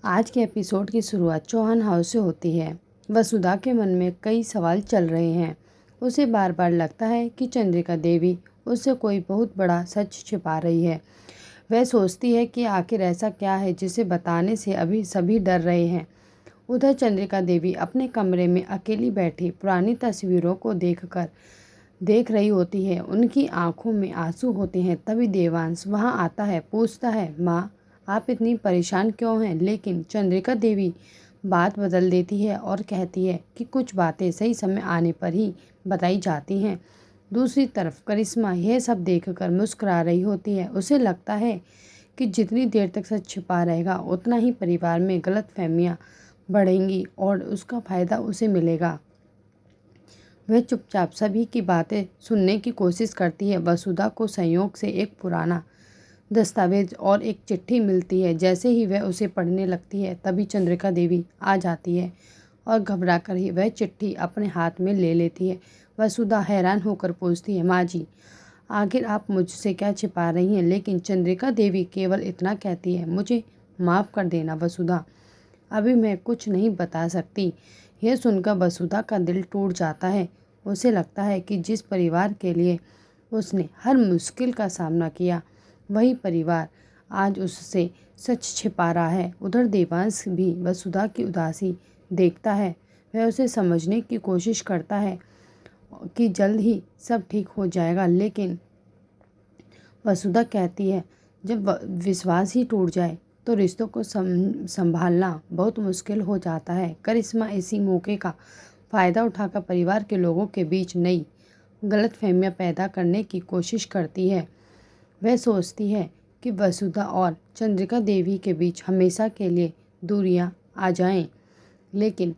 आज के एपिसोड की शुरुआत चौहान हाउस से होती है। वसुधा के मन में कई सवाल चल रहे हैं। उसे बार बार लगता है कि चंद्रिका देवी उससे कोई बहुत बड़ा सच छिपा रही है। वह सोचती है कि आखिर ऐसा क्या है जिसे बताने से अभी सभी डर रहे हैं। उधर चंद्रिका देवी अपने कमरे में अकेली बैठी पुरानी तस्वीरों को देख रही होती है। उनकी आंखों में आंसू होते हैं। तभी देवांश वहां आता है, पूछता है, माँ आप इतनी परेशान क्यों हैं? लेकिन चंद्रिका देवी बात बदल देती है और कहती है कि कुछ बातें सही समय आने पर ही बताई जाती हैं। दूसरी तरफ करिश्मा यह सब देखकर मुस्कुरा रही होती है। उसे लगता है कि जितनी देर तक सच छिपा रहेगा उतना ही परिवार में गलतफहमियां बढ़ेंगी और उसका फायदा उसे मिलेगा। वह चुपचाप सभी की बातें सुनने की कोशिश करती है। वसुधा को संयोग से एक पुराना दस्तावेज और एक चिट्ठी मिलती है। जैसे ही वह उसे पढ़ने लगती है तभी चंद्रिका देवी आ जाती है और घबराकर ही वह चिट्ठी अपने हाथ में ले लेती है। वसुधा हैरान होकर पूछती है, माँ जी आखिर आप मुझसे क्या छिपा रही हैं? लेकिन चंद्रिका देवी केवल इतना कहती है, मुझे माफ़ कर देना वसुधा, अभी मैं कुछ नहीं बता सकती। यह सुनकर वसुधा का दिल टूट जाता है। उसे लगता है कि जिस परिवार के लिए उसने हर मुश्किल का सामना किया वही परिवार आज उससे सच छिपा रहा है। उधर देवांश भी वसुधा की उदासी देखता है। वह उसे समझने की कोशिश करता है कि जल्द ही सब ठीक हो जाएगा, लेकिन वसुधा कहती है जब विश्वास ही टूट जाए तो रिश्तों को संभालना बहुत मुश्किल हो जाता है। करिश्मा इसी मौके का फ़ायदा उठाकर परिवार के लोगों के बीच नई गलतफहमियां पैदा करने की कोशिश करती है। वह सोचती है कि वसुधा और चंद्रिका देवी के बीच हमेशा के लिए दूरियां आ जाएं। लेकिन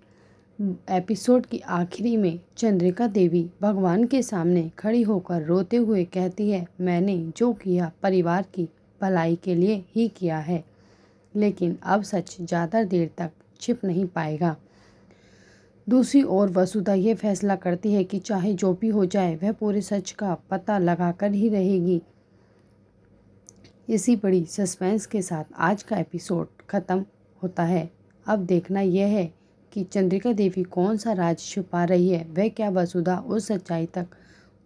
एपिसोड की आखिरी में चंद्रिका देवी भगवान के सामने खड़ी होकर रोते हुए कहती है, मैंने जो किया परिवार की भलाई के लिए ही किया है, लेकिन अब सच ज़्यादा देर तक छिप नहीं पाएगा। दूसरी ओर वसुधा ये फैसला करती है कि चाहे जो भी हो जाए वह पूरे सच का पता लगाकर ही रहेगी। इसी बड़ी सस्पेंस के साथ आज का एपिसोड ख़त्म होता है। अब देखना यह है कि चंद्रिका देवी कौन सा राज छुपा रही है। वह क्या वसुधा उस सच्चाई तक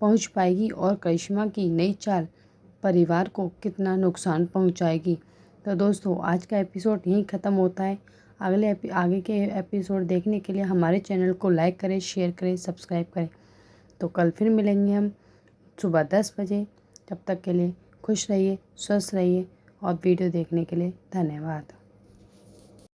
पहुंच पाएगी और करिश्मा की नई चाल परिवार को कितना नुकसान पहुंचाएगी। तो दोस्तों आज का एपिसोड यहीं ख़त्म होता है। आगे के एपिसोड देखने के लिए हमारे चैनल को लाइक करें, शेयर करें, सब्सक्राइब करें। तो कल फिर मिलेंगे हम सुबह 10 बजे। तब तक के लिए खुश रहिए, स्वस्थ रहिए और वीडियो देखने के लिए धन्यवाद।